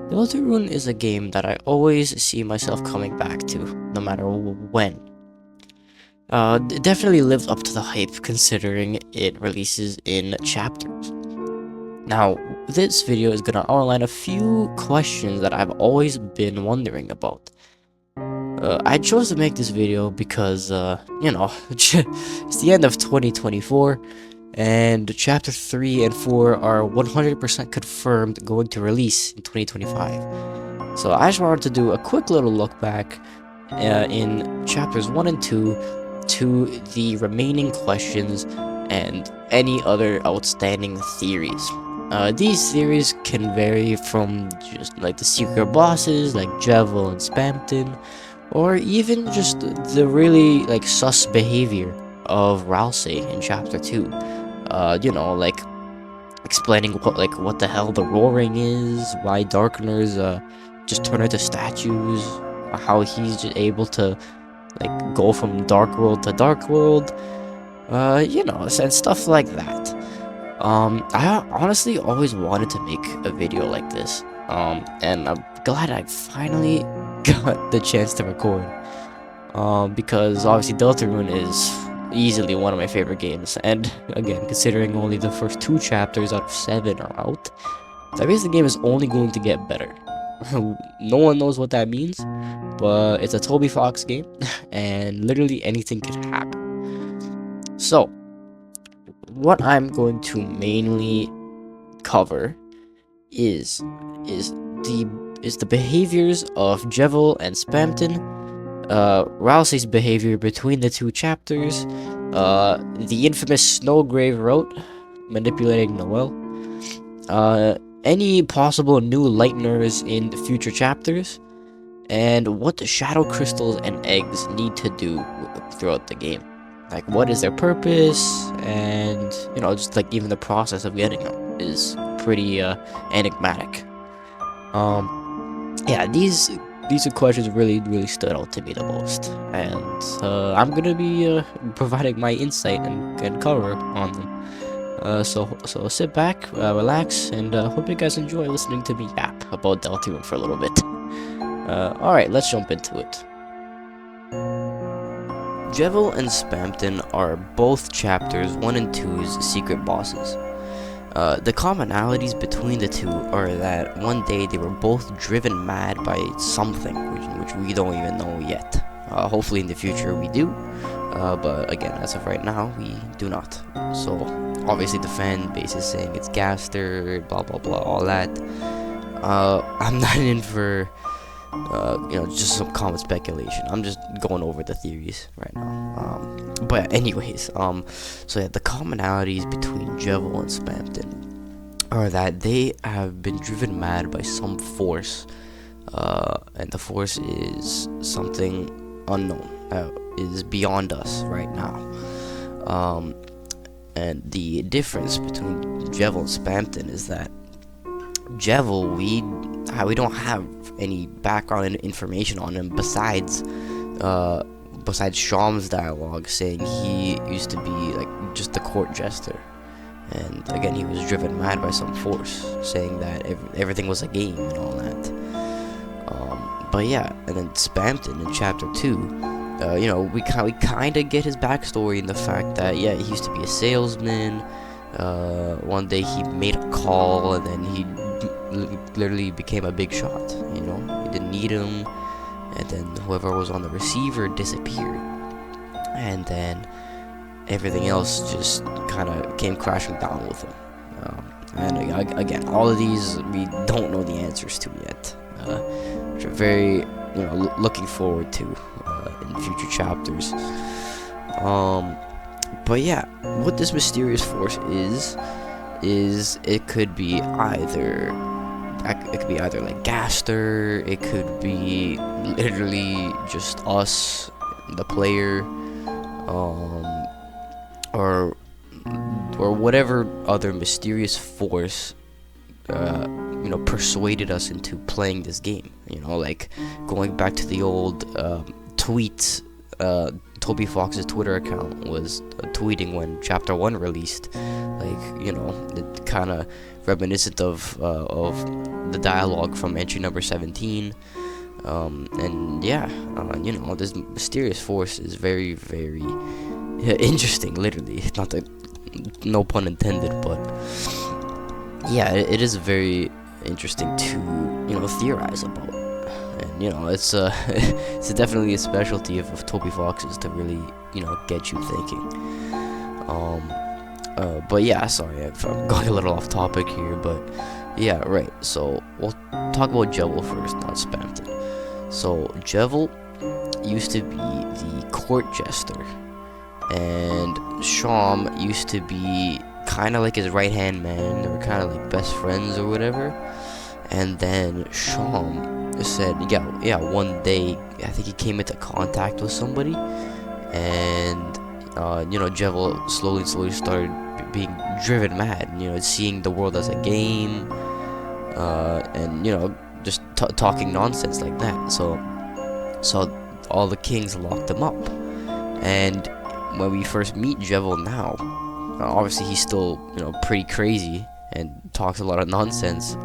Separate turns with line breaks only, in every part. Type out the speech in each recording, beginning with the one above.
Deltarune is a game that I always see myself coming back to, no matter when. It definitely lives up to the hype considering it releases in chapters. Now, this video is gonna outline a few questions that I've always been wondering about. I chose to make this video because, it's the end of 2024, and Chapter 3 and 4 are 100% confirmed going to release in 2025. So I just wanted to do a quick little look back in Chapters 1 and 2 to the remaining questions and any other outstanding theories. These theories can vary from just like the secret bosses like Jevil and Spampton, or even just the really like sus behavior of Ralsei in Chapter 2. Like explaining what the hell the roaring is, why Darkeners just turn into statues, how he's just able to like go from Dark World to Dark World, and stuff like that. I honestly always wanted to make a video like this, and I'm glad I finally got the chance to record, because obviously Deltarune is easily one of my favorite games, and again, considering only the first 2 chapters out of 7 are out, that means the game is only going to get better. No one knows what that means, but it's a Toby Fox game, and literally anything could happen. So, what I'm going to mainly cover is the behaviors of Jevil and Spampton, Ralsei's behavior between the 2 chapters, the infamous Snowgrave route, manipulating Noel, any possible new lighteners in future chapters, and what the shadow crystals and eggs need to do throughout the game. Like, what is their purpose, and, just like even the process of getting them is pretty enigmatic. Yeah, these 2 questions really stood out to me the most, and I'm gonna be providing my insight and cover on them. So sit back, relax, and hope you guys enjoy listening to me yap about Deltarune for a little bit. Alright, let's jump into it. Jevil and Spampton are both chapters 1 and 2's secret bosses. The commonalities between the 2 are that one day they were both driven mad by something, which we don't even know yet. Hopefully in the future we do, but again, as of right now, we do not. So, obviously the fan base is saying it's Gaster, blah blah blah, all that. I'm not in for just some common speculation. I'm just going over the theories right now. But anyways, so yeah, the commonalities between Jevil and Spampton are that they have been driven mad by some force, and the force is something unknown, is beyond us right now. And the difference between Jevil and Spampton is that Jevil, we don't have any background information on him besides Sham's dialogue saying he used to be like just the court jester, and again he was driven mad by some force saying that everything was a game and all that. But yeah, and then Spampton in chapter 2, we kind of get his backstory in the fact that he used to be a salesman. One day he made a call and then he literally became a big shot. He didn't need him, and then whoever was on the receiver disappeared, and then everything else just kind of came crashing down with him. And again, all of these we don't know the answers to yet, which are very looking forward to in future chapters. But yeah, what this mysterious force is it could be either like Gaster, it could be literally just us, the player, or whatever other mysterious force persuaded us into playing this game. Like going back to the old tweets. Toby Fox's Twitter account was tweeting when Chapter 1 released, like, you know, it kind of reminiscent of the dialogue from entry number 17. And yeah, you know, this mysterious force is very, very interesting, literally. Not that, no pun intended, but yeah, it is very interesting to, you know, theorize about. And you know, it's it's definitely a specialty of Toby Fox's to really, you know, get you thinking. But yeah, sorry, I'm going a little off topic here, but yeah, right. So we'll talk about Jevil first, not Spamton. So Jevil used to be the court jester, and Sham used to be kind of like his right-hand man. They were kind of like best friends or whatever. And then Sham said, yeah, one day I think he came into contact with somebody, and you know, Jevil slowly started being driven mad. You know, seeing the world as a game, and you know, just talking nonsense like that. So all the kings locked him up. And when we first meet Jevil now, obviously he's still, you know, pretty crazy and talks a lot of nonsense.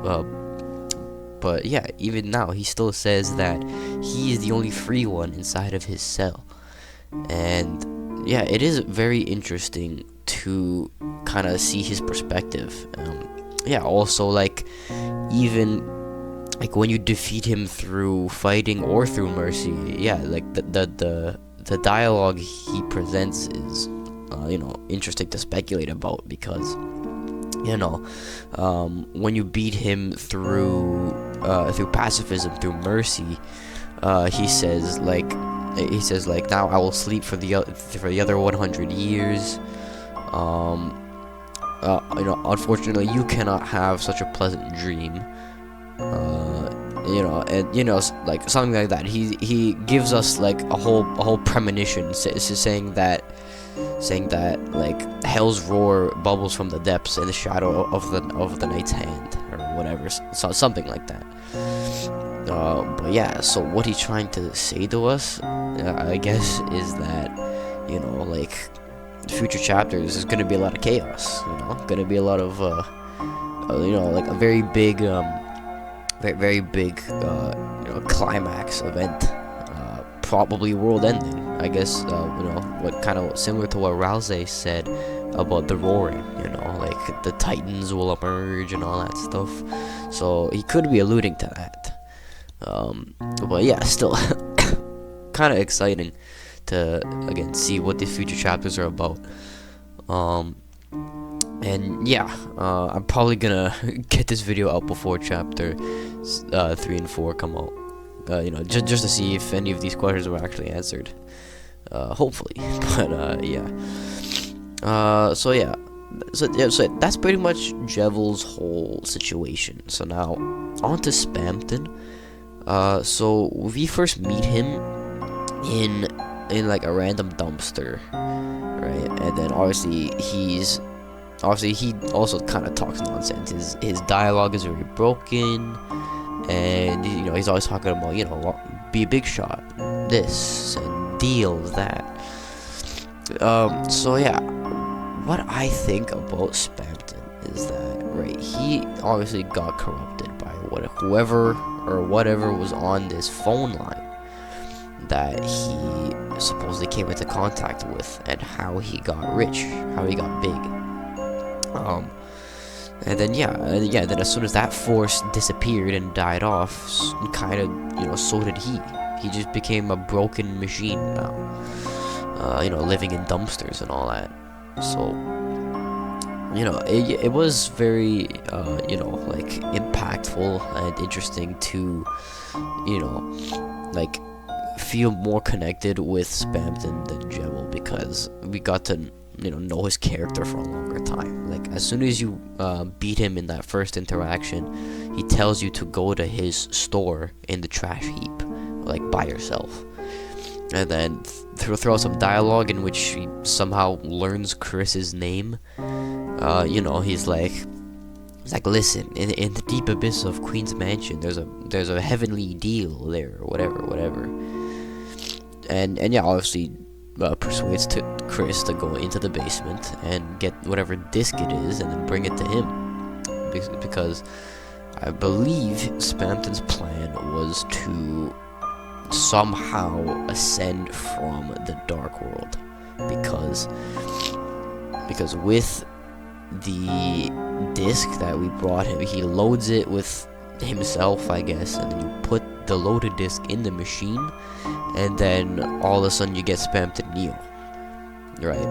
But yeah, even now he still says that he is the only free one inside of his cell. And yeah, it is very interesting to kind of see his perspective. Yeah, also, like, even like when you defeat him through fighting or through mercy, yeah, like the dialogue he presents is you know, interesting to speculate about, because you know, when you beat him through pacifism, through mercy, he says like now I will sleep for the other 100 years. You know, unfortunately you cannot have such a pleasant dream. You know, and you know, like something like that. He gives us like a whole premonition, saying that like hell's roar bubbles from the depths in the shadow of the night's hand, or whatever, so something like that. But yeah, so what he's trying to say to us, I guess, is that, you know, like, future chapters is gonna be a lot of chaos. You know, gonna be a lot of you know, like a very big very big you know, climax event, probably world ending, I guess. You know, what kind of similar to what Rousey said about the roaring, you know, like the titans will emerge and all that stuff. So he could be alluding to that. But yeah, still kind of exciting to again see what the future chapters are about. And yeah, I'm probably gonna get this video out before chapter 3 and 4 come out. You know, just to see if any of these questions were actually answered. Hopefully, but yeah. So yeah, so that's pretty much Jevil's whole situation. So now on to Spamton. So we first meet him in like a random dumpster, right? And then obviously he also kind of talks nonsense. His dialogue is very broken, and you know, he's always talking about, you know, be a big shot, this and deal that. So yeah, what I think about Spamton is that, right, he obviously got corrupted by whatever was on this phone line that he supposedly came into contact with, and how he got rich, how he got big. And then then as soon as that force disappeared and died off, kind of, you know, so did he. He just became a broken machine now. You know, living in dumpsters and all that. So, you know, it was very, you know, like, impactful and interesting to, you know, like, feel more connected with Spamton than Jevil, because we got to, you know his character for a longer time. Like, as soon as you beat him in that first interaction, he tells you to go to his store in the trash heap, like, by yourself. And then throw some dialogue in which he somehow learns Chris's name. You know, he's like, listen, in the deep abyss of Queen's Mansion, there's a heavenly deal there, or whatever. And yeah, obviously, persuades Chris to go into the basement and get whatever disc it is and then bring it to him. Because I believe Spamton's plan was to somehow ascend from the Dark World. Because with the disc that we brought him, he loads it with himself, I guess, and then you put the loaded disc in the machine, and then all of a sudden you get Spamton Neo, right?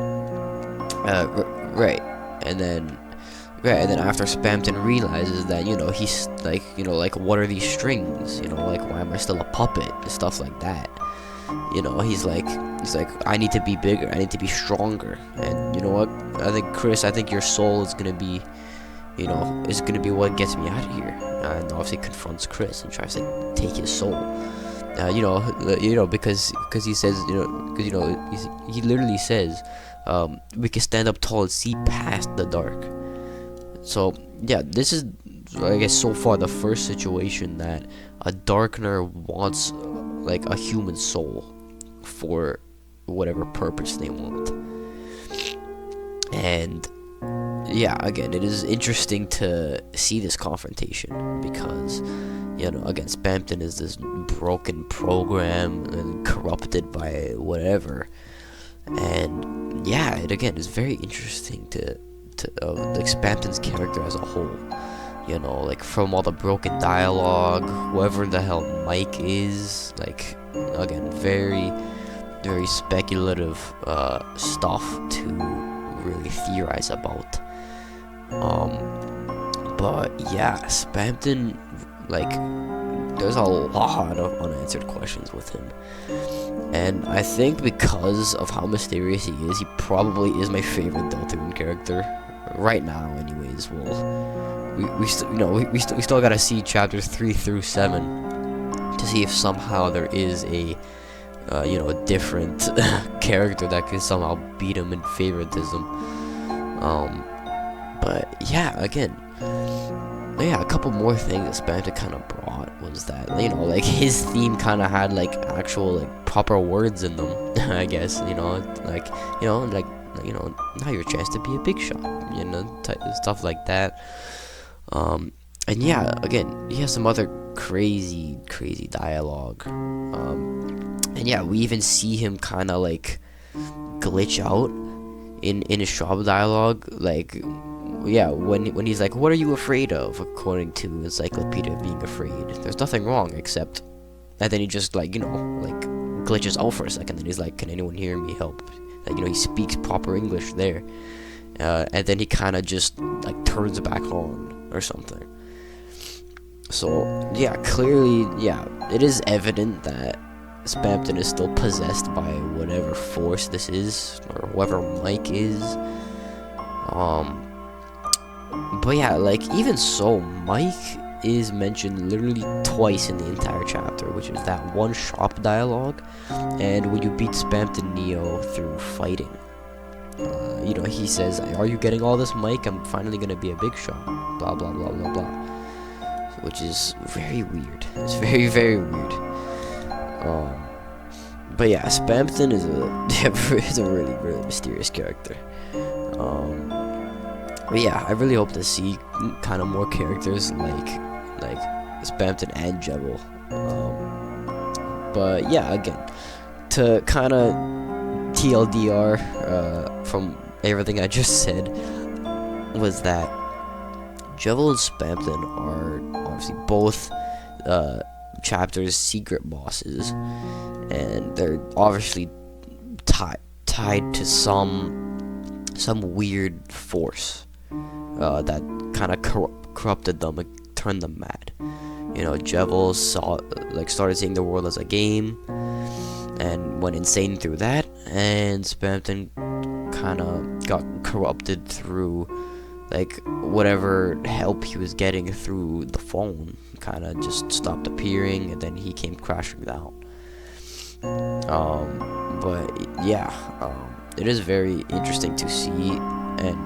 And then after Spamton realizes that, he's like, what are these strings? Like, why am I still a puppet? And stuff like that. He's like, I need to be bigger, I need to be stronger. And you know what? I think, Chris, your soul is gonna be, what gets me out of here. And obviously confronts Chris and tries to take his soul. Because he says, he literally says, we can stand up tall and see past the dark. So yeah, this is, I guess, so far the first situation that a Darkener wants like a human soul for whatever purpose they want. And yeah, again, it is interesting to see this confrontation because, again, Spamton is this broken program and corrupted by whatever. And yeah, it again is very interesting to like Spamton's character as a whole. Like from all the broken dialogue, whoever the hell Mike is, like, again, very, very speculative stuff to really theorize about. But yeah, Spamton, like, there's a lot of unanswered questions with him. And I think because of how mysterious he is, he probably is my favorite Deltarune character right now. Anyways, we still gotta see chapters 3 through 7 to see if somehow there is a a different character that can somehow beat him in favoritism. But yeah, again, a couple more things that Spamton kind of brought was that, like, his theme kind of had like actual, like, proper words in them. I guess, like, now your chance to be a big shot, stuff like that. And yeah, again, he has some other crazy dialogue. And yeah, we even see him kind of like glitch out in his shop dialogue, like, yeah, when he's like, what are you afraid of? According to Encyclopedia of Being Afraid, there's nothing wrong except, and then he just like, like glitches out for a second, and he's like, can anyone hear me? Help. Like, he speaks proper English there, and then he kind of just like turns back on or something. So yeah, clearly, yeah, it is evident that Spamton is still possessed by whatever force this is, or whoever Mike is. But yeah, like, even so, Mike is mentioned literally twice in the entire chapter, which is that one shop dialogue, and when you beat Spamton Neo through fighting. He says, are you getting all this, Mike? I'm finally gonna be a big shot. Blah, blah, blah, blah, blah. Which is very weird. It's very, very weird. But yeah, Spamton is a really, really mysterious character. But yeah, I really hope to see kind of more characters like Spamton and Jebel. But yeah, again, to kind of TLDR from everything I just said, was that Jebel and Spamton are obviously both chapter's secret bosses, and they're obviously tied to some weird force that kind of corrupted them and turned them mad. Jebel started seeing the world as a game and went insane through that, and Spamton kind of got corrupted through like whatever help he was getting through the phone kind of just stopped appearing, and then he came crashing down. But yeah, it is very interesting to see and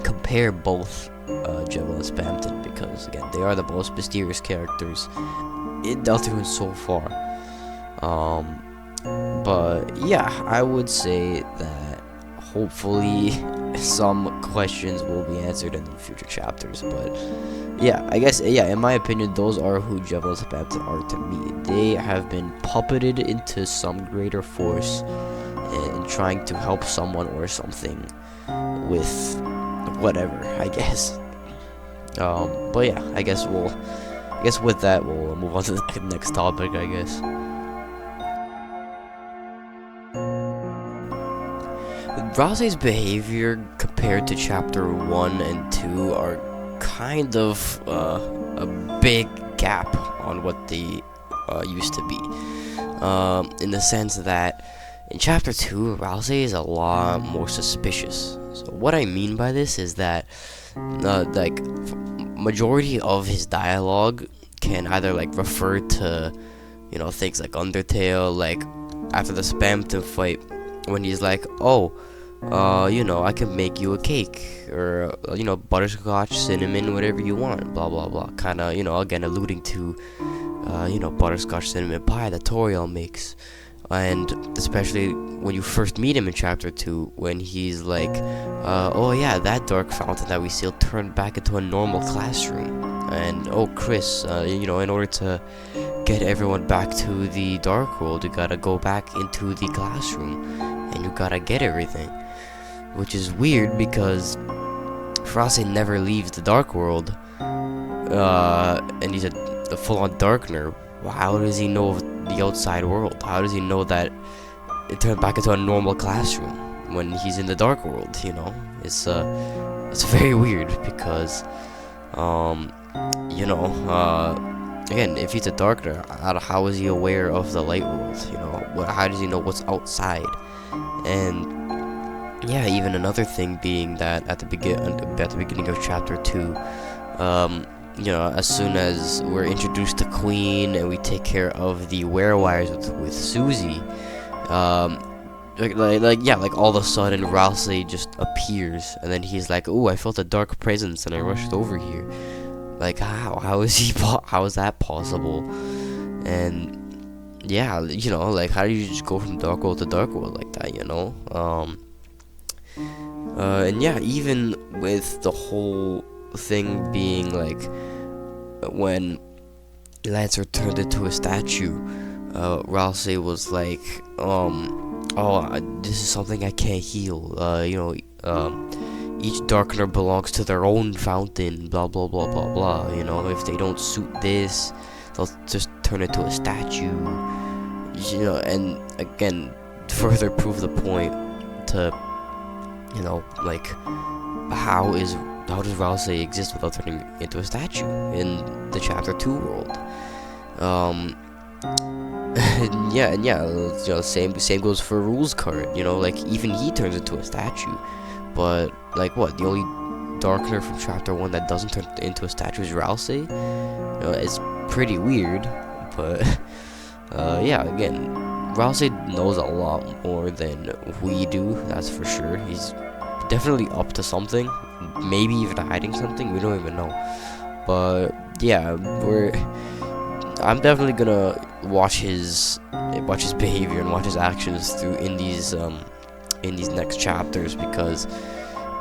compare both Jebel and Spamton, because again, they are the most mysterious characters in Deltarune so far. But yeah, I would say that hopefully some questions will be answered in the future chapters. But yeah, I guess, yeah, in my opinion, those are who Jevons Hampton are to me. They have been puppeted into some greater force in trying to help someone or something with whatever, I guess. But yeah, I guess with that we'll move on to the next topic, I guess. Rousey's behavior compared to chapter 1 and 2 are kind of a big gap on what they used to be. In the sense that in chapter 2, Rousey is a lot more suspicious. So what I mean by this is that like majority of his dialogue can either like refer to, you know, things like Undertale, like after the Spamton fight when he's like, oh, you know, I can make you a cake, or you know, butterscotch, cinnamon, whatever you want, blah blah blah. Kind of, you know, again alluding to, you know, butterscotch cinnamon pie that Toriel makes, and especially when you first meet him in chapter 2, when he's like, oh yeah, that dark fountain that we sealed turned back into a normal classroom, and oh Chris, you know, in order to get everyone back to the dark world, you gotta go back into the classroom, and you gotta get everything. Which is weird because Frosty never leaves the dark world, and he's a full-on darkener. How does he know of the outside world? How does he know that it turned back into a normal classroom when he's in the dark world? You know, it's very weird because, you know, again, if he's a darkener, how is he aware of the light world? You know, how does he know what's outside? And yeah, even another thing being that at the beginning of chapter 2, you know, as soon as we're introduced to Queen and we take care of the werewires with Susie, like all of a sudden Rousey just appears, and then he's like, "Ooh, I felt a dark presence and I rushed over here." Like, how is that possible? And yeah, you know, like, how do you just go from dark world to dark world like that, you know? And yeah, even with the whole thing being like, when Lancer turned into a statue, Rousey was like, oh, this is something I can't heal, you know, each darkener belongs to their own fountain, blah blah blah blah blah, you know, if they don't suit this, they'll just turn into a statue, you know, and again, further prove the point to, you know, like, how does Rousey exist without turning into a statue in the chapter 2 world? Yeah, you know, same goes for Rule's card, you know, like, even he turns into a statue, but, like, what, the only darkener from chapter 1 that doesn't turn into a statue is Rousey? You know, it's pretty weird, but, yeah, again, Rousey knows a lot more than we do, that's for sure. He's definitely up to something, maybe even hiding something, we don't even know. But yeah, I'm definitely gonna watch his behavior and watch his actions through in these next chapters, because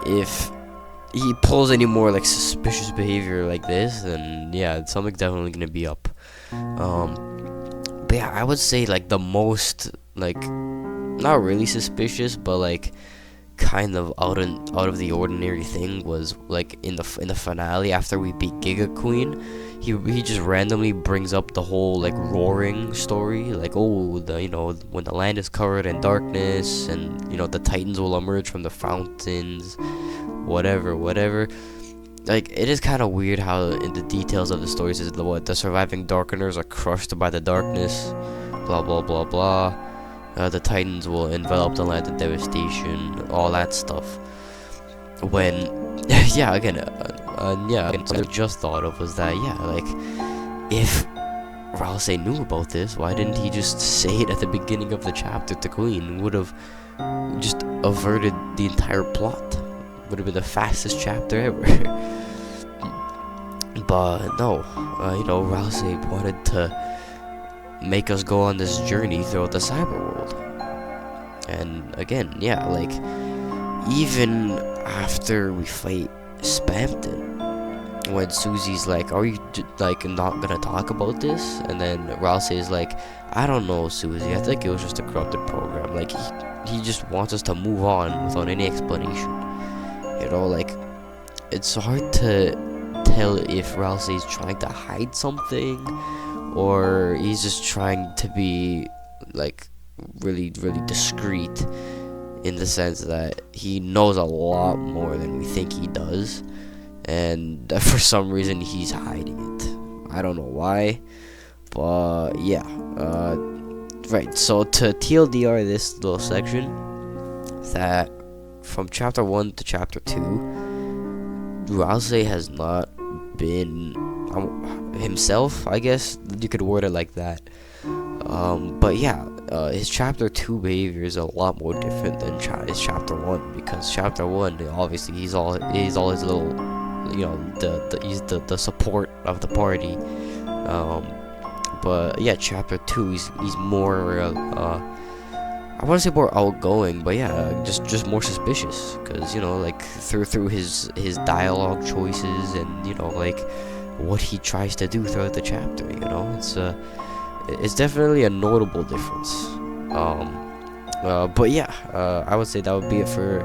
if he pulls any more like suspicious behavior like this, then yeah, something's definitely gonna be up. But yeah, I would say like the most, like, not really suspicious, but like kind of out of the ordinary thing was like in the finale, after we beat Giga Queen, he just randomly brings up the whole like roaring story, like, oh, you know, when the land is covered in darkness and, you know, the titans will emerge from the fountains, whatever. Like, it is kind of weird how in the details of the story says the surviving darkeners are crushed by the darkness, blah blah blah blah. The titans will envelop the land in devastation, all that stuff. When, yeah, again, something I just thought of was that, yeah, like, if Rousey knew about this, why didn't he just say it at the beginning of the chapter to Queen? Would have just averted the entire plot. Would have been the fastest chapter ever. But no, you know, Rousey wanted to make us go on this journey throughout the cyber world, And again, yeah, like, even after we fight Spampton, when Susie's like, "Are you like not gonna talk about this?" and then Rouse is like, "I don't know, Susie. I think it was just a corrupted program. Like, he just wants us to move on without any explanation." You know, like, it's hard to tell if Rouse is trying to hide something, or he's just trying to be like really, really discreet, in the sense that he knows a lot more than we think he does, and for some reason he's hiding it. I don't know why, but yeah. Right, so to TLDR this little section, that from chapter 1 to chapter 2, Rouse has not been himself, I guess you could word it like that. But yeah, his chapter 2 behavior is a lot more different than his chapter 1, because chapter 1, obviously he's all his little, you know, he's the support of the party. But yeah, chapter 2, he's more I want to say more outgoing, but yeah, just more suspicious, because, you know, like, through his dialogue choices, and, you know, like, what he tries to do throughout the chapter. You know, it's definitely a notable difference. But yeah, I would say that would be it for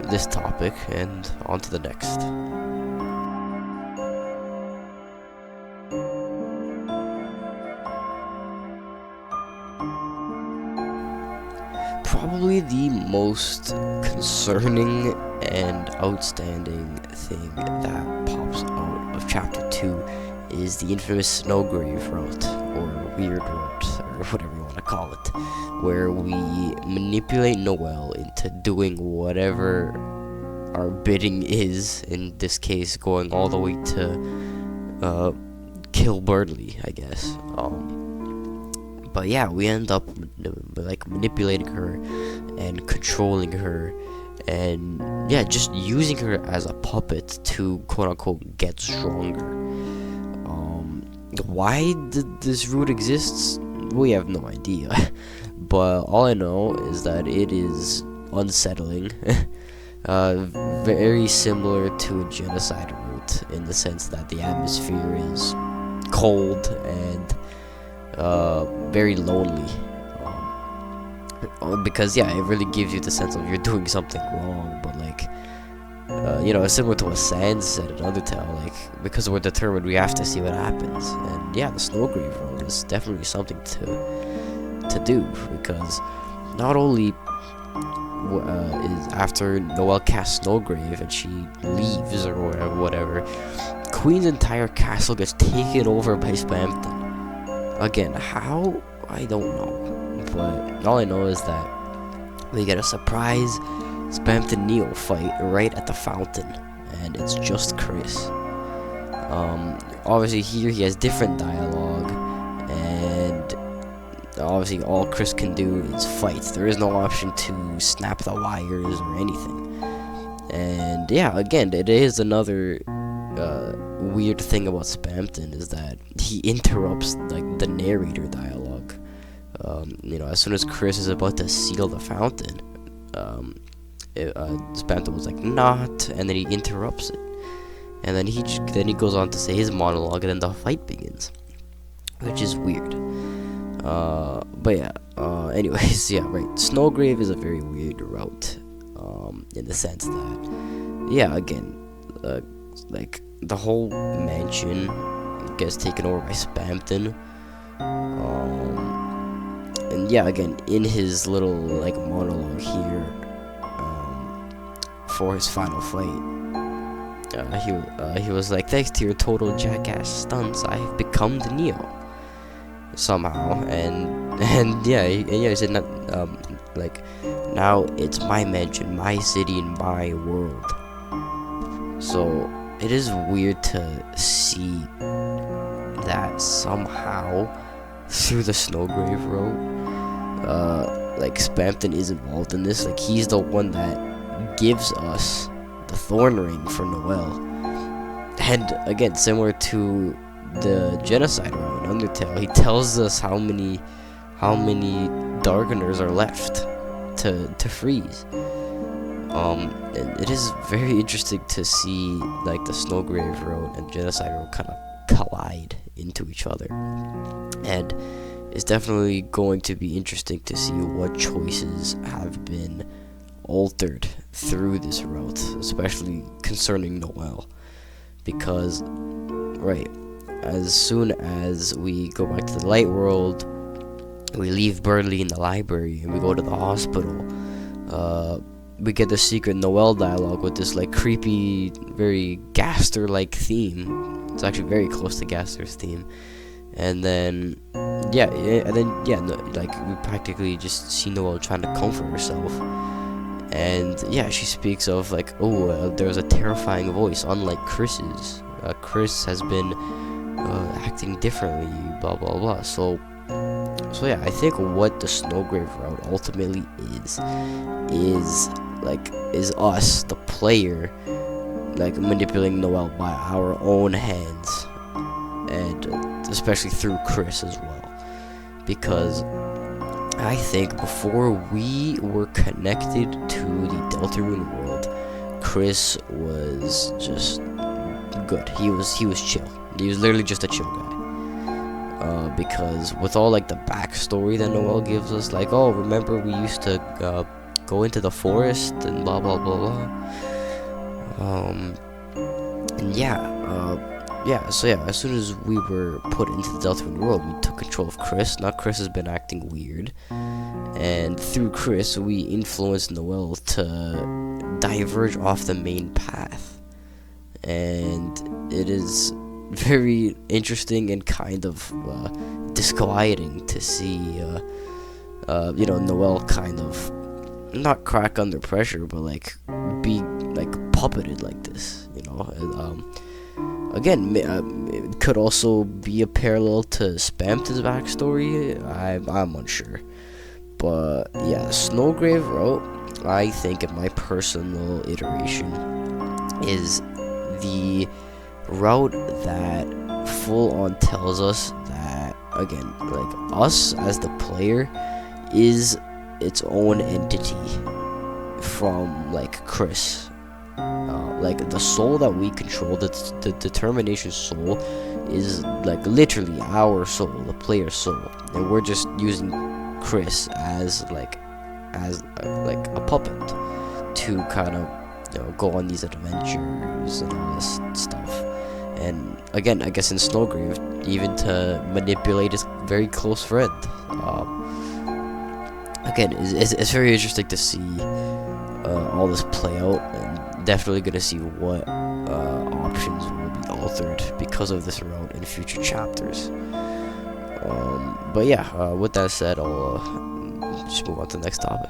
this topic, and on to the next. Probably the most concerning and outstanding thing that pops out of chapter 2 is the infamous Snowgrave route, or Weird route, or whatever you want to call it, where we manipulate Noelle into doing whatever our bidding is, in this case going all the way to kill Burnley, I guess. But yeah, we end up like manipulating her and controlling her, and yeah, just using her as a puppet to quote unquote get stronger. Why this route exists, we have no idea. But all I know is that it is unsettling. Very similar to a genocide route, in the sense that the atmosphere is cold and very lonely, because yeah, it really gives you the sense of you're doing something wrong, but like, you know, it's similar to what Sans said in Undertale, like, because we're determined, we have to see what happens. And yeah, the Snowgrave road is definitely something to do, because not only is after Noelle casts Snowgrave and she leaves or whatever, Queen's entire castle gets taken over by Spampton. Again, how? I don't know. But all I know is that we get a surprise Spampton Neo fight right at the fountain, and it's just Chris. Obviously here he has different dialogue, and obviously all Chris can do is fight. There is no option to snap the wires or anything. And yeah, again, it is another weird thing about Spampton, is that he interrupts like the narrator dialogue. You know, as soon as Chris is about to seal the fountain, Spampton was like, "Not," and then he interrupts it, and then he goes on to say his monologue, and then the fight begins, which is weird. But yeah, anyways, yeah, right. Snowgrave is a very weird route, in the sense that, yeah, again, like, the whole mansion gets taken over by Spampton. And yeah, again, in his little like monologue here, for his final fight, he was like, "Thanks to your total jackass stunts, I have become the Neo somehow." And yeah, he said, like, "Now it's my mansion, my city, and my world." So it is weird to see that somehow through the Snowgrave road, like, Spampton is involved in this. Like, he's the one that gives us the Thorn Ring for Noelle. And again, similar to the genocide route in Undertale, he tells us how many Darkeners are left to freeze. And it is very interesting to see like the Snowgrave Road and Genocide Road kind of collide into each other, and it's definitely going to be interesting to see what choices have been altered through this route, especially concerning Noel, because right as soon as we go back to the light world, we leave Burnley in the library and we go to the hospital. We get the secret Noel dialogue with this like creepy, very Gaster-like theme. It's actually very close to Gaster's theme. And then, like we practically just see Noel trying to comfort herself. And yeah, she speaks of like, there's a terrifying voice, unlike Chris's. Chris has been acting differently, blah blah blah. So yeah, I think what the Snowgrave route ultimately is us, the player, like manipulating Noel by our own hands, and especially through Chris as well, because I think before we were connected to the Deltarune world, Chris was just good. He was chill. He was literally just a chill guy. Because with all like the backstory that Noel gives us, like, oh, remember we used to go into the forest and blah blah blah blah. And so as soon as we were put into the Deltarune world, we took control of Chris. Now Chris has been acting weird, and through Chris we influenced Noel to diverge off the main path, and it is very interesting and kind of disquieting to see Noel kind of not crack under pressure, but like be like puppeted like this, again, it could also be a parallel to Spamton's backstory. I'm unsure, but yeah, the Snowgrave route, I think in my personal iteration, is the route that full on tells us that, again, like us as the player is its own entity from like Chris. Like the soul that we control, the determination soul, is like literally our soul, the player's soul, and we're just using Chris as a puppet to kind of go on these adventures and all this stuff. And again, I guess in Snowgrave, even to manipulate his very close friend. Again, it's very interesting to see all this play out, and definitely gonna see what options will be altered because of this route in future chapters. But yeah, with that said, I'll just move on to the next topic.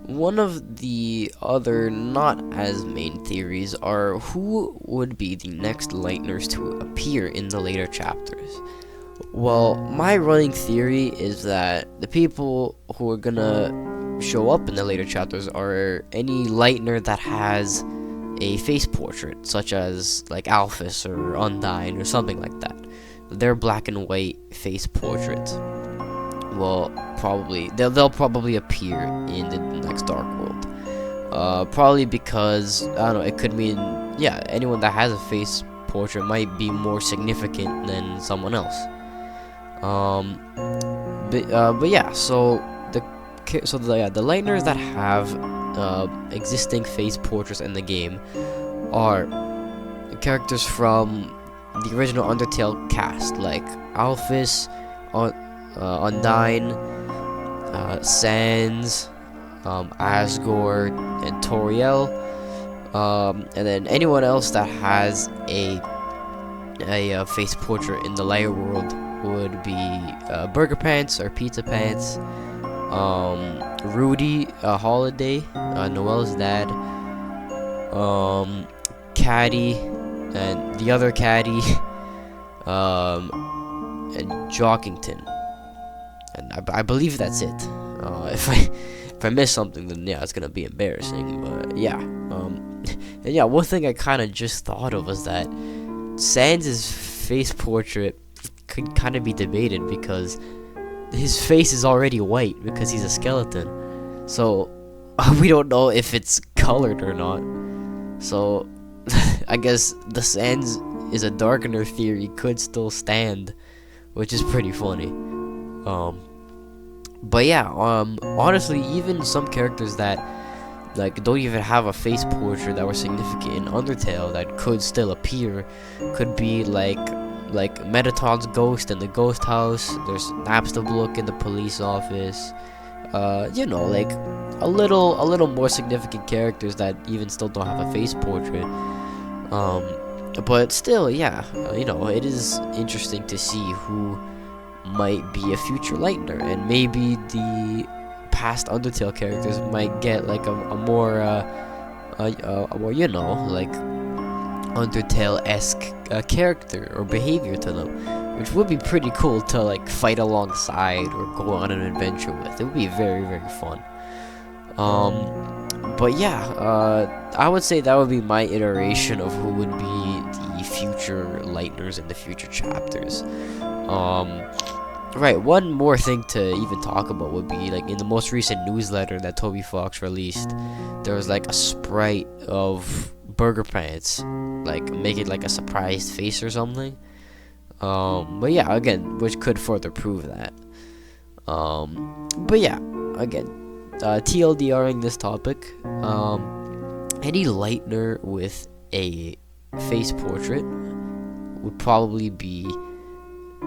One of the other not as main theories are who would be the next Lightners to appear in the later chapters. Well, my running theory is that the people who are gonna show up in the later chapters are any Lightner that has a face portrait, such as like Alphys or Undyne or something like that. Their black and white face portraits. Well, they'll probably appear in the next Dark World. Probably because, I don't know, it could mean, anyone that has a face portrait might be more significant than someone else. But yeah, so the Lightners that have existing face portraits in the game are characters from the original Undertale cast, like Alphys, Undyne, Sans, Asgore, and Toriel, and then anyone else that has a face portrait in the lighter world would be Burger Pants or Pizza Pants, Rudy, Holiday, Noel's dad, Caddy, and the other Caddy, and Jockington. And I believe that's it. If I miss something, then it's gonna be embarrassing. But yeah, and one thing I kind of just thought of was that Sans' face portrait could kind of be debated because his face is already white because he's a skeleton. So we don't know if it's colored or not. So I guess the Sans is a darkener theory could still stand, which is pretty funny. But yeah, honestly, even some characters that like don't even have a face portrait that were significant in Undertale that could still appear could be like Metatron's ghost in the ghost house. There's Napstablook in the police office. Like a little more significant characters that even still don't have a face portrait. But still, yeah, it is interesting to see who might be a future Lightner, and maybe the past Undertale characters might get like a more like Undertale-esque character or behavior to them, which would be pretty cool to like fight alongside or go on an adventure with. It would be very, very fun. But yeah, I would say that would be my iteration of who would be the future Lightners in the future chapters. Right, one more thing to even talk about would be like in the most recent newsletter that Toby Fox released, there was like a sprite of Burger Pants, like make it like a surprised face or something. But yeah, again, which could further prove that. But yeah, again, TLDRing this topic, any Lightner with a face portrait would probably be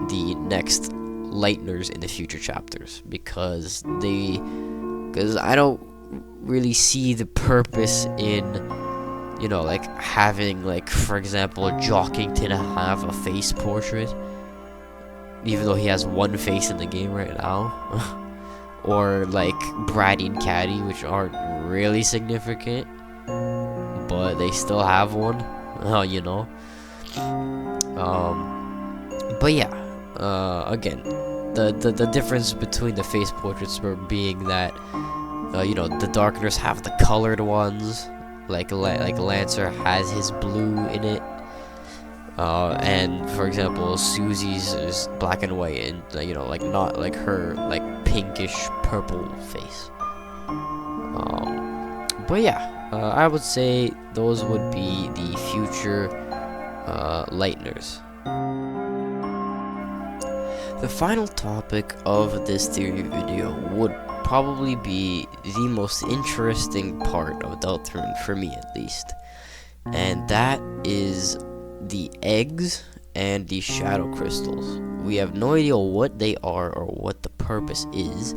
the next Lightners in the future chapters, because I don't really see the purpose in like having, like, for example, Jockington have a face portrait even though he has one face in the game right now. Or like Bratty and Caddy, which aren't really significant, but they still have one. But yeah, again, the difference between the face portraits being that the Darkeners have the colored ones, like Lancer has his blue in it, and for example Susie's is black and white, and like not like her like pinkish purple face. But yeah, I would say those would be the future Lightners. The final topic of this theory video would probably be the most interesting part of Deltarune, for me at least, and that is the eggs and the shadow crystals. We have no idea what they are or what the purpose is.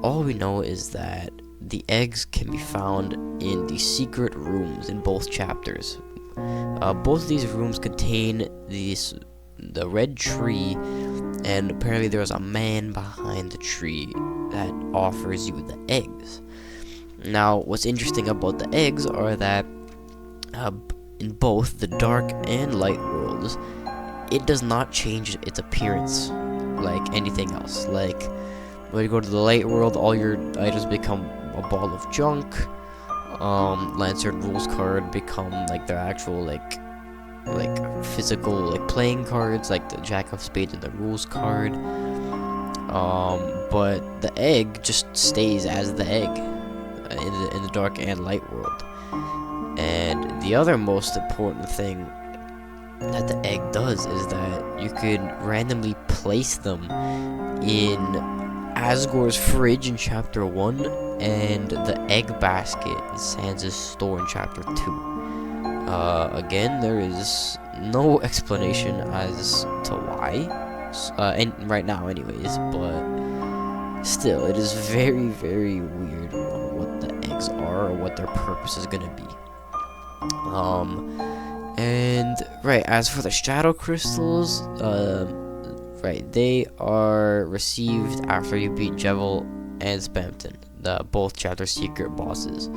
All we know is that the eggs can be found in the secret rooms in both chapters. Both of these rooms contain the red tree, and apparently there's a man behind the tree that offers you the eggs. Now, what's interesting about the eggs are that in both the dark and light worlds, it does not change its appearance like anything else. Like, when you go to the light world, all your items become a ball of junk. Lancer and Rules card become like their actual like physical like playing cards, like the Jack of Spades and the Rules card. But the egg just stays as the egg in the dark and light world. And the other most important thing that the egg does is that you could randomly place them in Asgore's fridge in chapter 1 and the egg basket in Sans' store in chapter 2. Again, there is no explanation as to why, and right now anyways, but still, it is very, very weird what the eggs are or what their purpose is gonna be. And right, as for the shadow crystals, right, they are received after you beat Jevil and Spamton, both chapter secret bosses.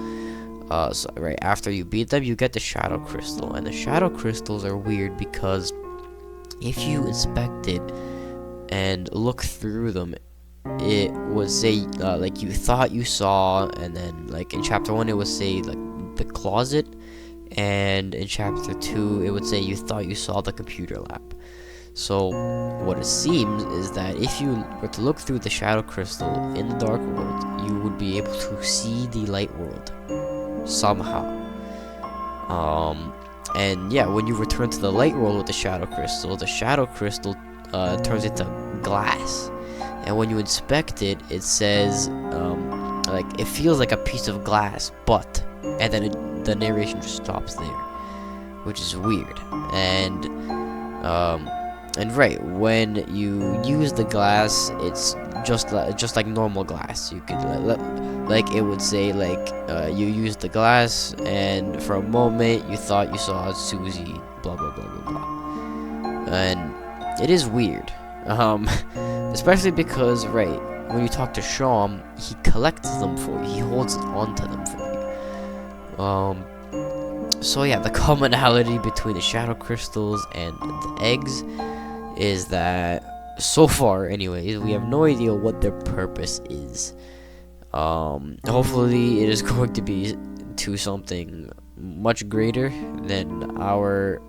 So right after you beat them, you get the shadow crystal, and the shadow crystals are weird because if you inspect it and look through them, it would say like you thought you saw, and then like in chapter 1 it would say like the closet, and in chapter 2 it would say you thought you saw the computer lab. So what it seems is that if you were to look through the shadow crystal in the dark world, you would be able to see the light world somehow. And yeah, when you return to the light world with the shadow crystal turns into glass, and when you inspect it, it says like it feels like a piece of glass, but, and then the narration just stops there, which is weird. And right, when you use the glass, it's just like normal glass. You could like it would say like you used the glass, and for a moment you thought you saw Susie, blah blah blah blah blah. And it is weird, especially because right when you talk to Sham, he collects them for you. He holds on to them for you. So yeah, the commonality between the shadow crystals and the eggs is that, so far anyways, we have no idea what their purpose is. Hopefully it is going to be to something much greater than our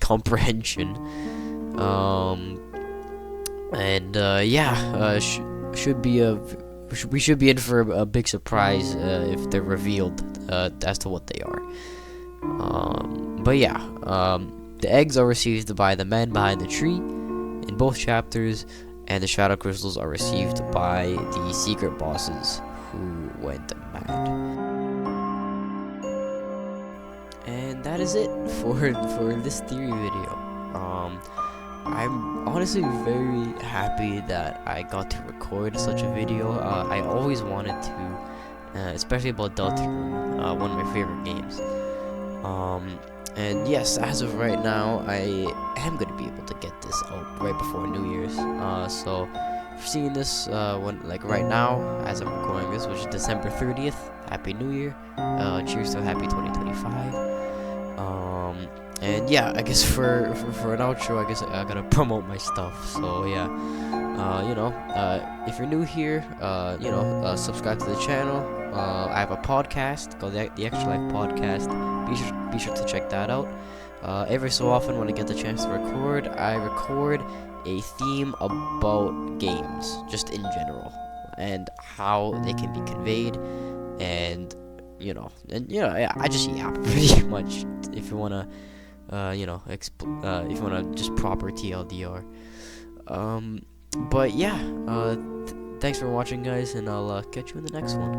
comprehension. We should be in for a big surprise if they're revealed as to what they are. The eggs are received by the men behind the tree in both chapters, and the shadow crystals are received by the secret bosses who went mad. And that is it for this theory video. I'm honestly very happy that I got to record such a video. I always wanted to, especially about Deltarune, one of my favorite games. And yes, as of right now, I am going to be able to get this out right before New Year's. So, for seeing this right now, as I'm recording this, which is December 30th, Happy New Year. Cheers to a happy 2025. And yeah, I guess for an outro, I guess I gotta promote my stuff. So yeah, if you're new here, subscribe to the channel. I have a podcast called the Extra Life Podcast. Be sure to check that out. Every so often, when I get the chance to record, I record a theme about games, just in general, and how they can be conveyed, and I just yap pretty much. If you wanna, if you wanna just proper TLDR. But yeah, thanks for watching, guys, and I'll catch you in the next one.